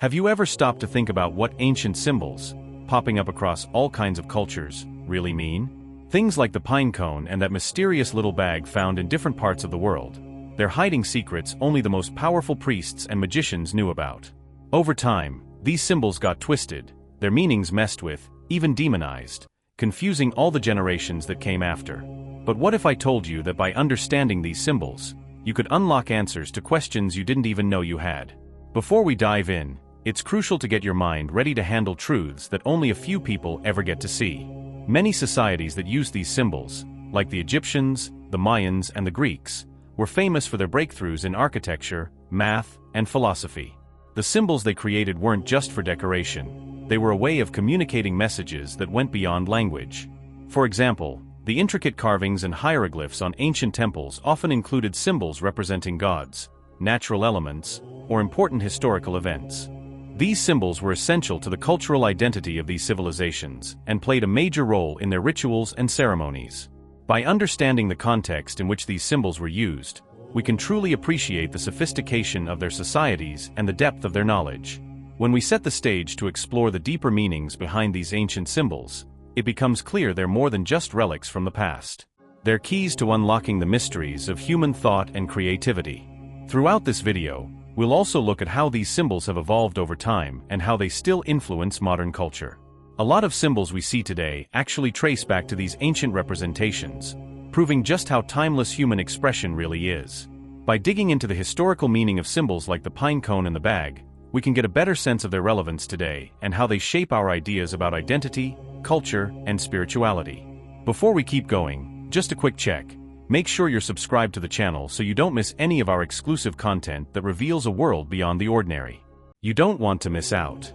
Have you ever stopped to think about what ancient symbols, popping up across all kinds of cultures, really mean? Things like the pine cone and that mysterious little bag found in different parts of the world. They're hiding secrets only the most powerful priests and magicians knew about. Over time, these symbols got twisted, their meanings messed with, even demonized, confusing all the generations that came after. But what if I told you that by understanding these symbols, you could unlock answers to questions you didn't even know you had? Before we dive in, it's crucial to get your mind ready to handle truths that only a few people ever get to see. Many societies that use these symbols, like the Egyptians, the Mayans, and the Greeks, were famous for their breakthroughs in architecture, math, and philosophy. The symbols they created weren't just for decoration, they were a way of communicating messages that went beyond language. For example, the intricate carvings and hieroglyphs on ancient temples often included symbols representing gods, natural elements, or important historical events. These symbols were essential to the cultural identity of these civilizations and played a major role in their rituals and ceremonies. By understanding the context in which these symbols were used, we can truly appreciate the sophistication of their societies and the depth of their knowledge. When we set the stage to explore the deeper meanings behind these ancient symbols, it becomes clear they're more than just relics from the past. They're keys to unlocking the mysteries of human thought and creativity. Throughout this video, we'll also look at how these symbols have evolved over time and how they still influence modern culture. A lot of symbols we see today actually trace back to these ancient representations, proving just how timeless human expression really is. By digging into the historical meaning of symbols like the pine cone and the bag, we can get a better sense of their relevance today and how they shape our ideas about identity, culture, and spirituality. Before we keep going, just a quick check. Make sure you're subscribed to the channel so you don't miss any of our exclusive content that reveals a world beyond the ordinary. You don't want to miss out.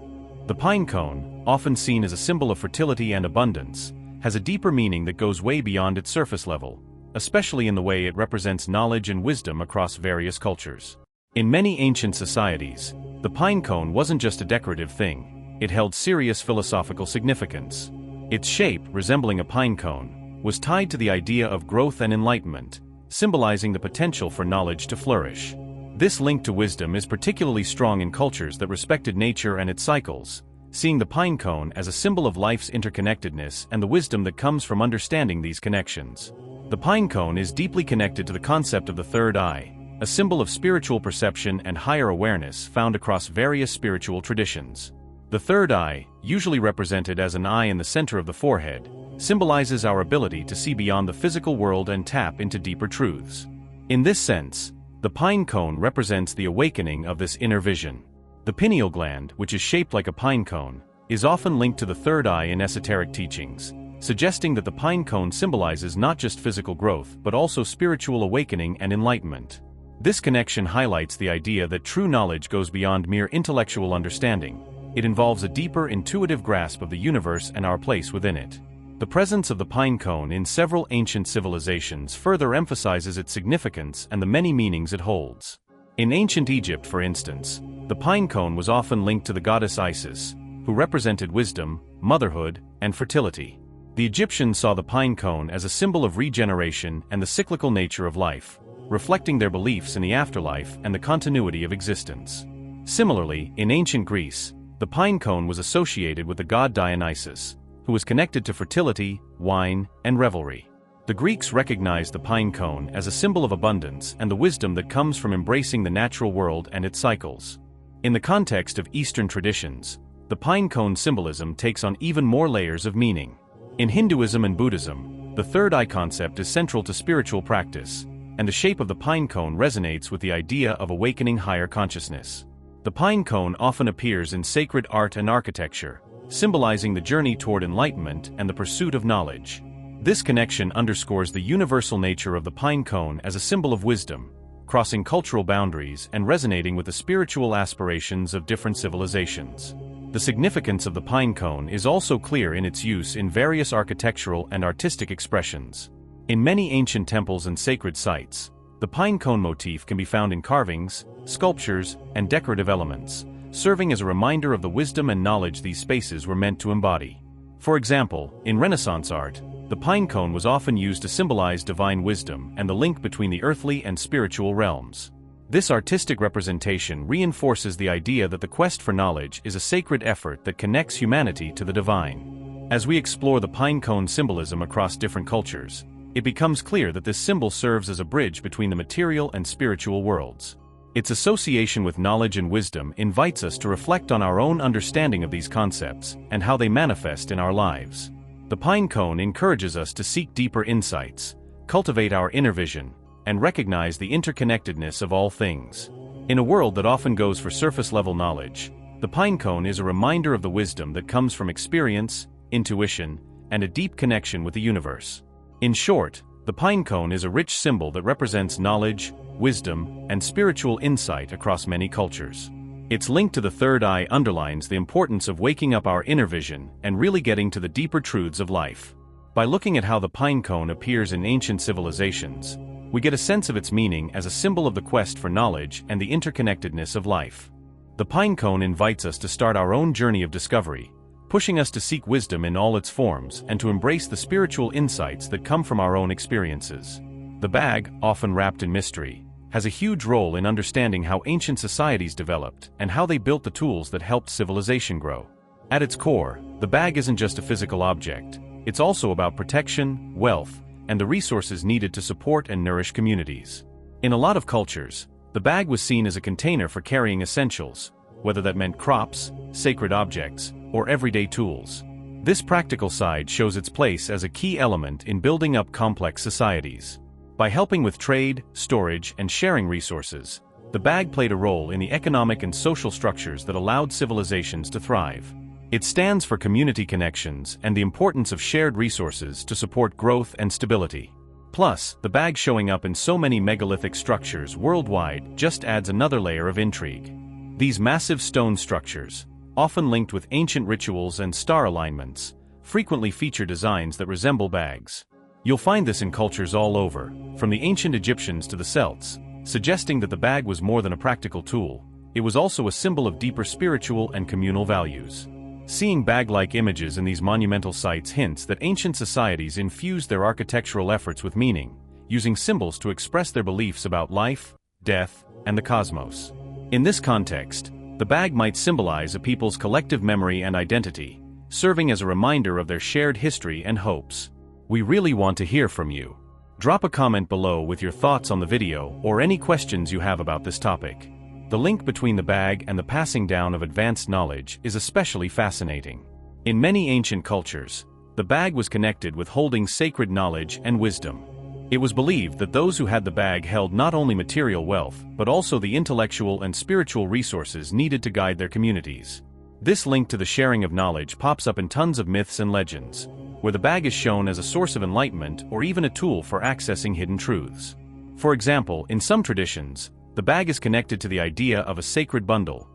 The pine cone, often seen as a symbol of fertility and abundance, has a deeper meaning that goes way beyond its surface level, especially in the way it represents knowledge and wisdom across various cultures. In many ancient societies, the pine cone wasn't just a decorative thing, it held serious philosophical significance. Its shape, resembling a pine cone, was tied to the idea of growth and enlightenment, symbolizing the potential for knowledge to flourish. This link to wisdom is particularly strong in cultures that respected nature and its cycles, seeing the pine cone as a symbol of life's interconnectedness and the wisdom that comes from understanding these connections. The pine cone is deeply connected to the concept of the third eye, a symbol of spiritual perception and higher awareness found across various spiritual traditions. The third eye, usually represented as an eye in the center of the forehead, symbolizes our ability to see beyond the physical world and tap into deeper truths. In this sense, the pine cone represents the awakening of this inner vision. The pineal gland, which is shaped like a pine cone, is often linked to the third eye in esoteric teachings, suggesting that the pine cone symbolizes not just physical growth but also spiritual awakening and enlightenment. This connection highlights the idea that true knowledge goes beyond mere intellectual understanding. It involves a deeper intuitive grasp of the universe and our place within it. The presence of the pine cone in several ancient civilizations further emphasizes its significance and the many meanings it holds. In ancient Egypt, for instance, the pine cone was often linked to the goddess Isis, who represented wisdom, motherhood, and fertility. The Egyptians saw the pine cone as a symbol of regeneration and the cyclical nature of life, reflecting their beliefs in the afterlife and the continuity of existence. Similarly, in ancient Greece, the pine cone was associated with the god Dionysus, who was connected to fertility, wine, and revelry. The Greeks recognized the pine cone as a symbol of abundance and the wisdom that comes from embracing the natural world and its cycles. In the context of Eastern traditions, the pine cone symbolism takes on even more layers of meaning. In Hinduism and Buddhism, the third eye concept is central to spiritual practice, and the shape of the pine cone resonates with the idea of awakening higher consciousness. The pine cone often appears in sacred art and architecture, symbolizing the journey toward enlightenment and the pursuit of knowledge. This connection underscores the universal nature of the pine cone as a symbol of wisdom, crossing cultural boundaries and resonating with the spiritual aspirations of different civilizations. The significance of the pine cone is also clear in its use in various architectural and artistic expressions. In many ancient temples and sacred sites, the pine cone motif can be found in carvings, sculptures, and decorative elements, serving as a reminder of the wisdom and knowledge these spaces were meant to embody. For example, in Renaissance art, the pine cone was often used to symbolize divine wisdom and the link between the earthly and spiritual realms. This artistic representation reinforces the idea that the quest for knowledge is a sacred effort that connects humanity to the divine. As we explore the pine cone symbolism across different cultures, it becomes clear that this symbol serves as a bridge between the material and spiritual worlds. Its association with knowledge and wisdom invites us to reflect on our own understanding of these concepts and how they manifest in our lives. The pine cone encourages us to seek deeper insights, cultivate our inner vision, and recognize the interconnectedness of all things. In a world that often goes for surface-level knowledge, the pine cone is a reminder of the wisdom that comes from experience, intuition, and a deep connection with the universe. In short, the pine cone is a rich symbol that represents knowledge, wisdom, and spiritual insight across many cultures. Its link to the third eye underlines the importance of waking up our inner vision and really getting to the deeper truths of life. By looking at how the pine cone appears in ancient civilizations, we get a sense of its meaning as a symbol of the quest for knowledge and the interconnectedness of life. The pine cone invites us to start our own journey of discovery, pushing us to seek wisdom in all its forms and to embrace the spiritual insights that come from our own experiences. The bag, often wrapped in mystery, has a huge role in understanding how ancient societies developed and how they built the tools that helped civilization grow. At its core, the bag isn't just a physical object, it's also about protection, wealth, and the resources needed to support and nourish communities. In a lot of cultures, the bag was seen as a container for carrying essentials, whether that meant crops, sacred objects, or everyday tools. This practical side shows its place as a key element in building up complex societies. By helping with trade, storage, and sharing resources, the bag played a role in the economic and social structures that allowed civilizations to thrive. It stands for community connections and the importance of shared resources to support growth and stability. Plus, the bag showing up in so many megalithic structures worldwide just adds another layer of intrigue. These massive stone structures, often linked with ancient rituals and star alignments, frequently feature designs that resemble bags. You'll find this in cultures all over, from the ancient Egyptians to the Celts, suggesting that the bag was more than a practical tool. It was also a symbol of deeper spiritual and communal values. Seeing bag-like images in these monumental sites hints that ancient societies infused their architectural efforts with meaning, using symbols to express their beliefs about life, death, and the cosmos. In this context, the bag might symbolize a people's collective memory and identity, serving as a reminder of their shared history and hopes. We really want to hear from you. Drop a comment below with your thoughts on the video or any questions you have about this topic. The link between the bag and the passing down of advanced knowledge is especially fascinating. In many ancient cultures, the bag was connected with holding sacred knowledge and wisdom. It was believed that those who had the bag held not only material wealth, but also the intellectual and spiritual resources needed to guide their communities. This link to the sharing of knowledge pops up in tons of myths and legends, where the bag is shown as a source of enlightenment or even a tool for accessing hidden truths. For example, in some traditions, the bag is connected to the idea of a sacred bundle,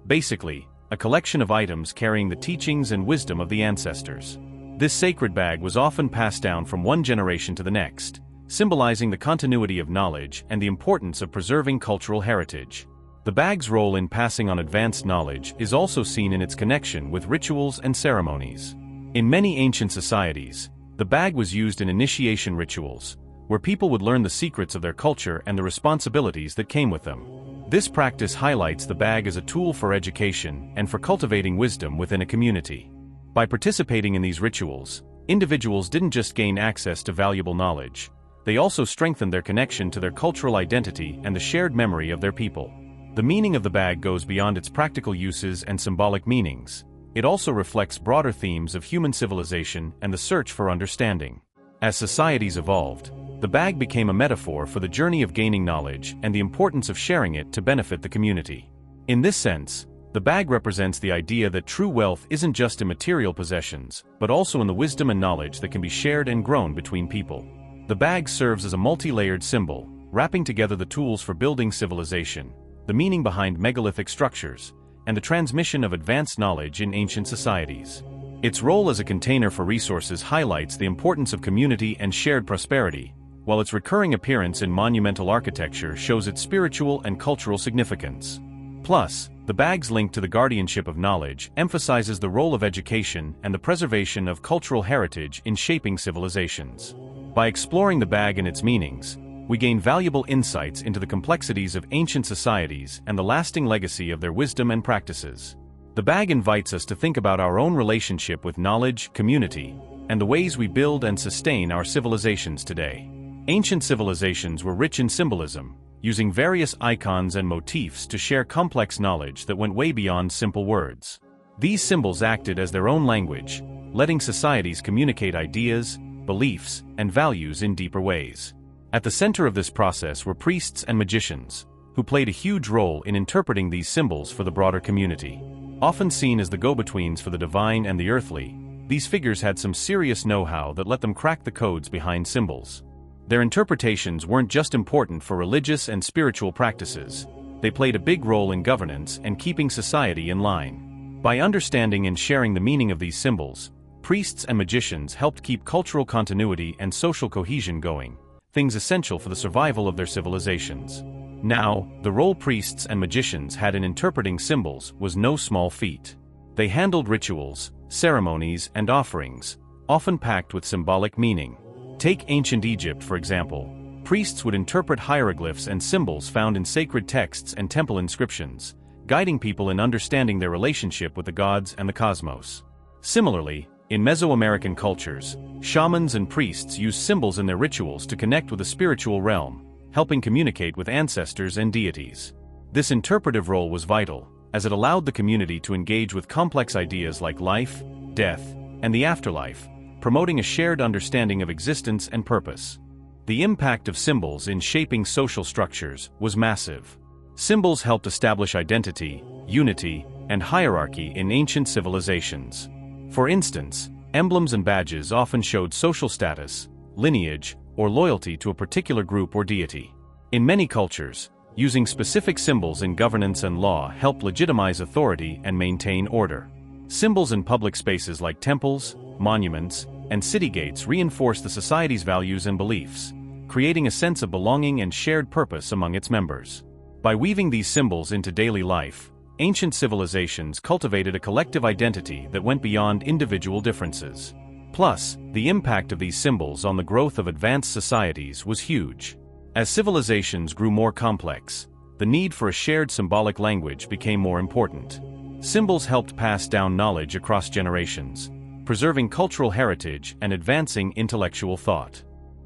basically, a collection of items carrying the teachings and wisdom of the ancestors. This sacred bag was often passed down from one generation to the next, symbolizing the continuity of knowledge and the importance of preserving cultural heritage. The bag's role in passing on advanced knowledge is also seen in its connection with rituals and ceremonies. In many ancient societies, the bag was used in initiation rituals, where people would learn the secrets of their culture and the responsibilities that came with them. This practice highlights the bag as a tool for education and for cultivating wisdom within a community. By participating in these rituals, individuals didn't just gain access to valuable knowledge, they also strengthened their connection to their cultural identity and the shared memory of their people. The meaning of the bag goes beyond its practical uses and symbolic meanings. It also reflects broader themes of human civilization and the search for understanding. As societies evolved, the bag became a metaphor for the journey of gaining knowledge and the importance of sharing it to benefit the community. In this sense, the bag represents the idea that true wealth isn't just in material possessions, but also in the wisdom and knowledge that can be shared and grown between people. The bag serves as a multi-layered symbol, wrapping together the tools for building civilization, the meaning behind megalithic structures, and the transmission of advanced knowledge in ancient societies. Its role as a container for resources highlights the importance of community and shared prosperity, while its recurring appearance in monumental architecture shows its spiritual and cultural significance. Plus, the bag's link to the guardianship of knowledge emphasizes the role of education and the preservation of cultural heritage in shaping civilizations. By exploring the bag and its meanings, we gain valuable insights into the complexities of ancient societies and the lasting legacy of their wisdom and practices. The bag invites us to think about our own relationship with knowledge, community, and the ways we build and sustain our civilizations today. Ancient civilizations were rich in symbolism, using various icons and motifs to share complex knowledge that went way beyond simple words. These symbols acted as their own language, letting societies communicate ideas, beliefs, and values in deeper ways. At the center of this process were priests and magicians, who played a huge role in interpreting these symbols for the broader community. Often seen as the go-betweens for the divine and the earthly, these figures had some serious know-how that let them crack the codes behind symbols. Their interpretations weren't just important for religious and spiritual practices, they played a big role in governance and keeping society in line. By understanding and sharing the meaning of these symbols, priests and magicians helped keep cultural continuity and social cohesion going, things essential for the survival of their civilizations. Now, the role priests and magicians had in interpreting symbols was no small feat. They handled rituals, ceremonies, and offerings, often packed with symbolic meaning. Take ancient Egypt, for example. Priests would interpret hieroglyphs and symbols found in sacred texts and temple inscriptions, guiding people in understanding their relationship with the gods and the cosmos. Similarly, in Mesoamerican cultures, shamans and priests used symbols in their rituals to connect with the spiritual realm, helping communicate with ancestors and deities. This interpretive role was vital, as it allowed the community to engage with complex ideas like life, death, and the afterlife, promoting a shared understanding of existence and purpose. The impact of symbols in shaping social structures was massive. Symbols helped establish identity, unity, and hierarchy in ancient civilizations. For instance, emblems and badges often showed social status, lineage, or loyalty to a particular group or deity. In many cultures, using specific symbols in governance and law helped legitimize authority and maintain order. Symbols in public spaces like temples, monuments, and city gates reinforce the society's values and beliefs, creating a sense of belonging and shared purpose among its members. By weaving these symbols into daily life, ancient civilizations cultivated a collective identity that went beyond individual differences. Plus, the impact of these symbols on the growth of advanced societies was huge. As civilizations grew more complex, the need for a shared symbolic language became more important. Symbols helped pass down knowledge across generations, preserving cultural heritage and advancing intellectual thought.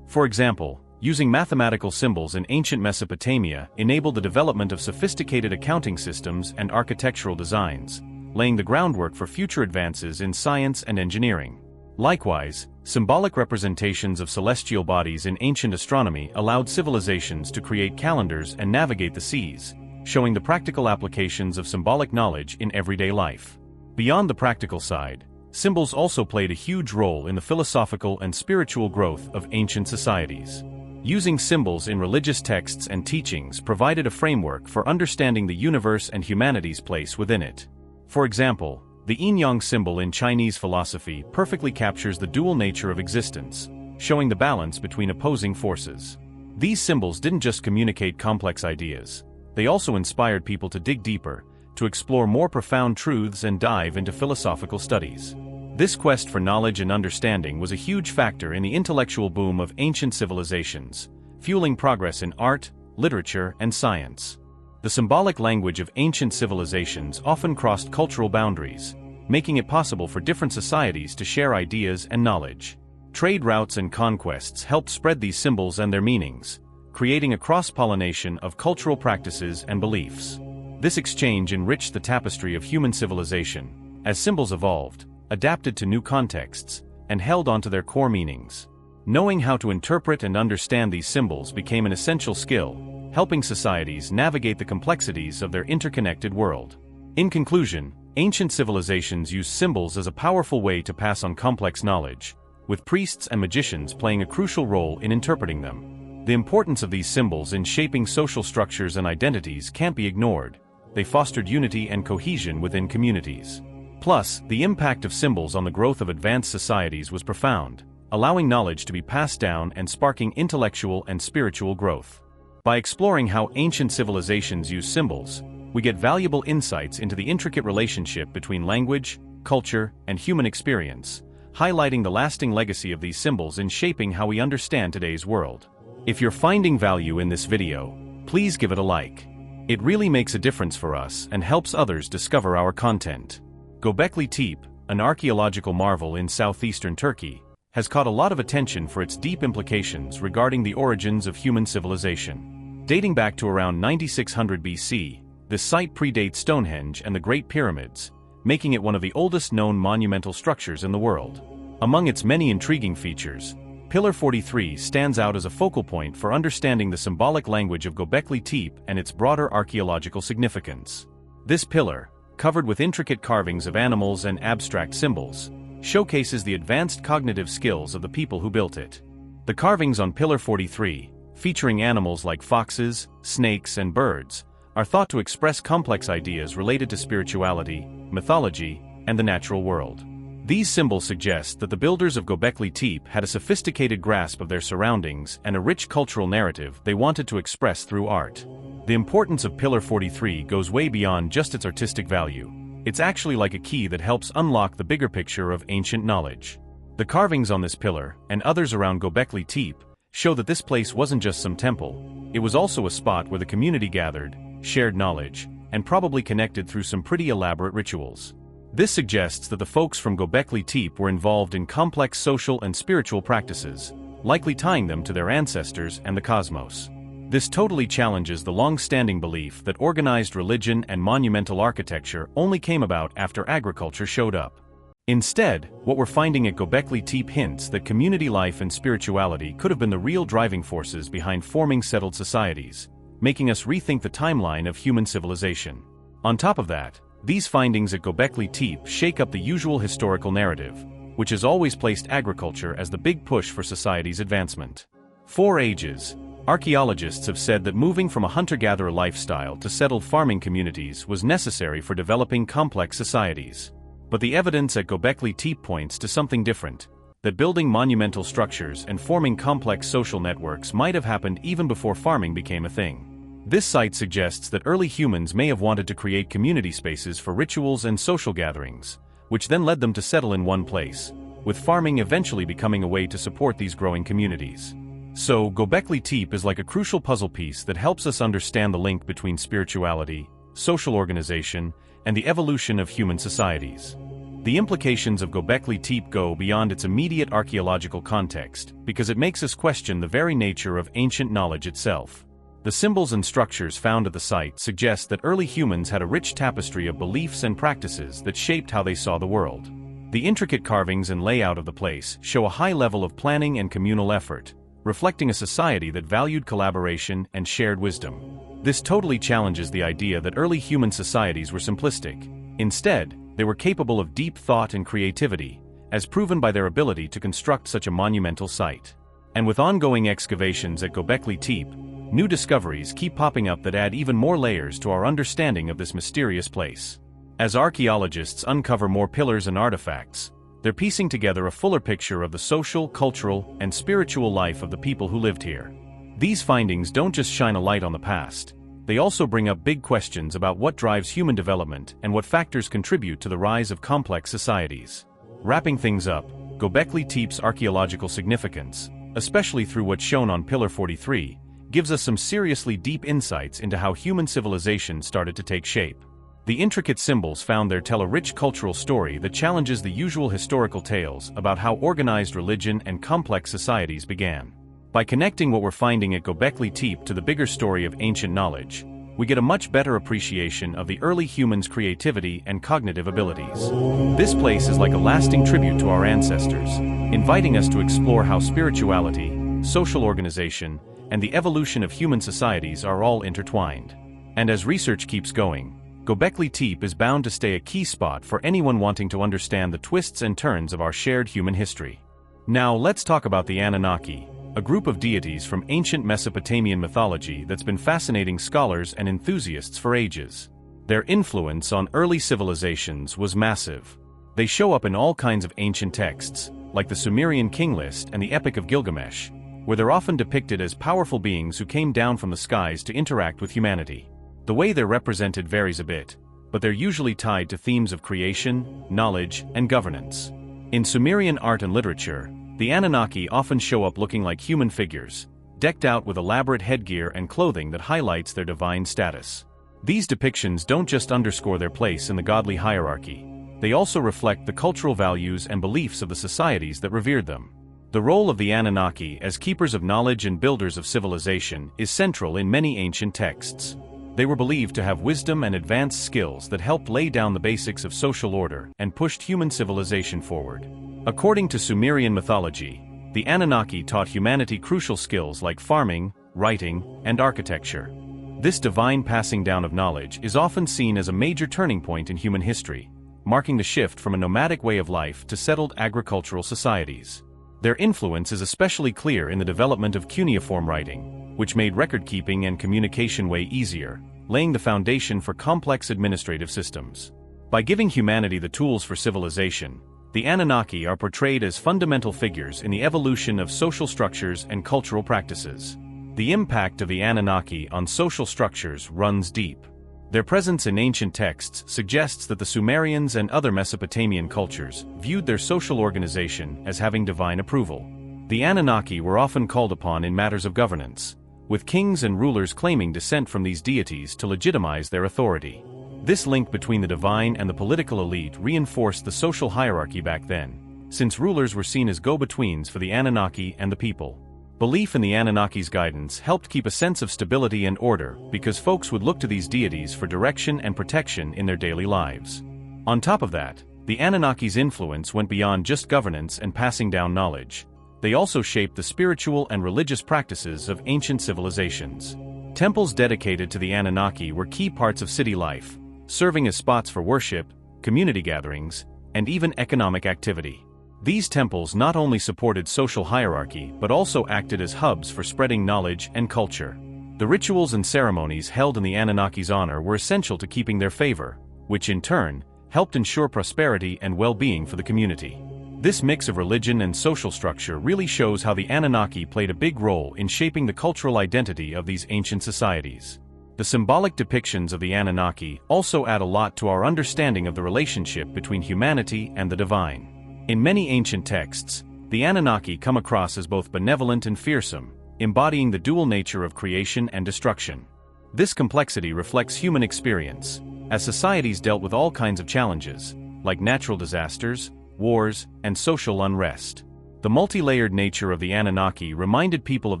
For example, using mathematical symbols in ancient Mesopotamia enabled the development of sophisticated accounting systems and architectural designs, laying the groundwork for future advances in science and engineering. Likewise, symbolic representations of celestial bodies in ancient astronomy allowed civilizations to create calendars and navigate the seas, showing the practical applications of symbolic knowledge in everyday life. Beyond the practical side, symbols also played a huge role in the philosophical and spiritual growth of ancient societies. Using symbols in religious texts and teachings provided a framework for understanding the universe and humanity's place within it. For example, the yin-yang symbol in Chinese philosophy perfectly captures the dual nature of existence, showing the balance between opposing forces. These symbols didn't just communicate complex ideas, they also inspired people to dig deeper, to explore more profound truths and dive into philosophical studies. This quest for knowledge and understanding was a huge factor in the intellectual boom of ancient civilizations, fueling progress in art, literature, and science. The symbolic language of ancient civilizations often crossed cultural boundaries, making it possible for different societies to share ideas and knowledge. Trade routes and conquests helped spread these symbols and their meanings, creating a cross-pollination of cultural practices and beliefs. This exchange enriched the tapestry of human civilization, as symbols evolved, adapted to new contexts, and held onto their core meanings. Knowing how to interpret and understand these symbols became an essential skill, helping societies navigate the complexities of their interconnected world. In conclusion, ancient civilizations used symbols as a powerful way to pass on complex knowledge, with priests and magicians playing a crucial role in interpreting them. The importance of these symbols in shaping social structures and identities can't be ignored. They fostered unity and cohesion within communities. Plus, the impact of symbols on the growth of advanced societies was profound, allowing knowledge to be passed down and sparking intellectual and spiritual growth. By exploring how ancient civilizations use symbols, we get valuable insights into the intricate relationship between language, culture, and human experience, highlighting the lasting legacy of these symbols in shaping how we understand today's world. If you're finding value in this video, please give it a like. It really makes a difference for us and helps others discover our content. Göbekli Tepe, an archaeological marvel in southeastern Turkey, has caught a lot of attention for its deep implications regarding the origins of human civilization. Dating back to around 9600 BC, this site predates Stonehenge and the Great Pyramids, making it one of the oldest known monumental structures in the world. Among its many intriguing features, Pillar 43 stands out as a focal point for understanding the symbolic language of Göbekli Tepe and its broader archaeological significance. This pillar, covered with intricate carvings of animals and abstract symbols, showcases the advanced cognitive skills of the people who built it. The carvings on Pillar 43, featuring animals like foxes, snakes, and birds, are thought to express complex ideas related to spirituality, mythology, and the natural world. These symbols suggest that the builders of Göbekli Tepe had a sophisticated grasp of their surroundings and a rich cultural narrative they wanted to express through art. The importance of Pillar 43 goes way beyond just its artistic value. It's actually like a key that helps unlock the bigger picture of ancient knowledge. The carvings on this pillar, and others around Göbekli Tepe, show that this place wasn't just some temple. It was also a spot where the community gathered, shared knowledge, and probably connected through some pretty elaborate rituals. This suggests that the folks from Göbekli Tepe were involved in complex social and spiritual practices, likely tying them to their ancestors and the cosmos. This totally challenges the long-standing belief that organized religion and monumental architecture only came about after agriculture showed up. Instead, what we're finding at Göbekli Tepe hints that community life and spirituality could have been the real driving forces behind forming settled societies, making us rethink the timeline of human civilization. On top of that, these findings at Göbekli Tepe shake up the usual historical narrative, which has always placed agriculture as the big push for society's advancement. For ages, archaeologists have said that moving from a hunter-gatherer lifestyle to settled farming communities was necessary for developing complex societies. But the evidence at Göbekli Tepe points to something different, that building monumental structures and forming complex social networks might have happened even before farming became a thing. This site suggests that early humans may have wanted to create community spaces for rituals and social gatherings, which then led them to settle in one place, with farming eventually becoming a way to support these growing communities. So, Göbekli Tepe is like a crucial puzzle piece that helps us understand the link between spirituality, social organization, and the evolution of human societies. The implications of Göbekli Tepe go beyond its immediate archaeological context, because it makes us question the very nature of ancient knowledge itself. The symbols and structures found at the site suggest that early humans had a rich tapestry of beliefs and practices that shaped how they saw the world. The intricate carvings and layout of the place show a high level of planning and communal effort, reflecting a society that valued collaboration and shared wisdom. This totally challenges the idea that early human societies were simplistic. Instead, they were capable of deep thought and creativity, as proven by their ability to construct such a monumental site. And with ongoing excavations at Göbekli Tepe, new discoveries keep popping up that add even more layers to our understanding of this mysterious place. As archaeologists uncover more pillars and artifacts, they're piecing together a fuller picture of the social, cultural, and spiritual life of the people who lived here. These findings don't just shine a light on the past, they also bring up big questions about what drives human development and what factors contribute to the rise of complex societies. Wrapping things up, Göbekli Tepe's archaeological significance, especially through what's shown on Pillar 43, gives us some seriously deep insights into how human civilization started to take shape. The intricate symbols found there tell a rich cultural story that challenges the usual historical tales about how organized religion and complex societies began. By connecting what we're finding at Göbekli Tepe to the bigger story of ancient knowledge, we get a much better appreciation of the early humans' creativity and cognitive abilities. This place is like a lasting tribute to our ancestors, inviting us to explore how spirituality, social organization, and the evolution of human societies are all intertwined. And as research keeps going, Göbekli Tepe is bound to stay a key spot for anyone wanting to understand the twists and turns of our shared human history. Now let's talk about the Anunnaki, a group of deities from ancient Mesopotamian mythology that's been fascinating scholars and enthusiasts for ages. Their influence on early civilizations was massive. They show up in all kinds of ancient texts, like the Sumerian king list and the Epic of Gilgamesh, where they're often depicted as powerful beings who came down from the skies to interact with humanity. The way they're represented varies a bit, but they're usually tied to themes of creation, knowledge, and governance. In Sumerian art and literature, the Anunnaki often show up looking like human figures, decked out with elaborate headgear and clothing that highlights their divine status. These depictions don't just underscore their place in the godly hierarchy, they also reflect the cultural values and beliefs of the societies that revered them. The role of the Anunnaki as keepers of knowledge and builders of civilization is central in many ancient texts. They were believed to have wisdom and advanced skills that helped lay down the basics of social order and pushed human civilization forward. According to Sumerian mythology, the Anunnaki taught humanity crucial skills like farming, writing, and architecture. This divine passing down of knowledge is often seen as a major turning point in human history, marking the shift from a nomadic way of life to settled agricultural societies. Their influence is especially clear in the development of cuneiform writing, which made record-keeping and communication way easier, laying the foundation for complex administrative systems. By giving humanity the tools for civilization, the Anunnaki are portrayed as fundamental figures in the evolution of social structures and cultural practices. The impact of the Anunnaki on social structures runs deep. Their presence in ancient texts suggests that the Sumerians and other Mesopotamian cultures viewed their social organization as having divine approval. The Anunnaki were often called upon in matters of governance, with kings and rulers claiming descent from these deities to legitimize their authority. This link between the divine and the political elite reinforced the social hierarchy back then, since rulers were seen as go-betweens for the Anunnaki and the people. Belief in the Anunnaki's guidance helped keep a sense of stability and order because folks would look to these deities for direction and protection in their daily lives. On top of that, the Anunnaki's influence went beyond just governance and passing down knowledge. They also shaped the spiritual and religious practices of ancient civilizations. Temples dedicated to the Anunnaki were key parts of city life, serving as spots for worship, community gatherings, and even economic activity. These temples not only supported social hierarchy but also acted as hubs for spreading knowledge and culture. The rituals and ceremonies held in the Anunnaki's honor were essential to keeping their favor, which in turn helped ensure prosperity and well-being for the community. This mix of religion and social structure really shows how the Anunnaki played a big role in shaping the cultural identity of these ancient societies. The symbolic depictions of the Anunnaki also add a lot to our understanding of the relationship between humanity and the divine. In many ancient texts, the Anunnaki come across as both benevolent and fearsome, embodying the dual nature of creation and destruction. This complexity reflects human experience, as societies dealt with all kinds of challenges, like natural disasters, wars, and social unrest. The multi-layered nature of the Anunnaki reminded people of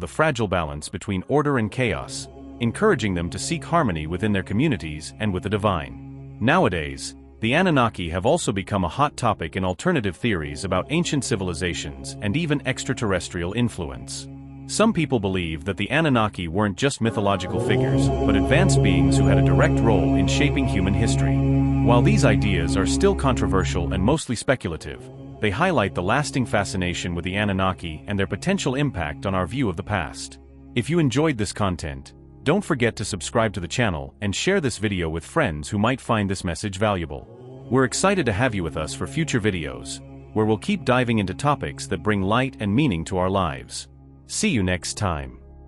the fragile balance between order and chaos, encouraging them to seek harmony within their communities and with the divine. Nowadays, the Anunnaki have also become a hot topic in alternative theories about ancient civilizations and even extraterrestrial influence. Some people believe that the Anunnaki weren't just mythological figures, but advanced beings who had a direct role in shaping human history. While these ideas are still controversial and mostly speculative, they highlight the lasting fascination with the Anunnaki and their potential impact on our view of the past. If you enjoyed this content, don't forget to subscribe to the channel and share this video with friends who might find this message valuable. We're excited to have you with us for future videos, where we'll keep diving into topics that bring light and meaning to our lives. See you next time.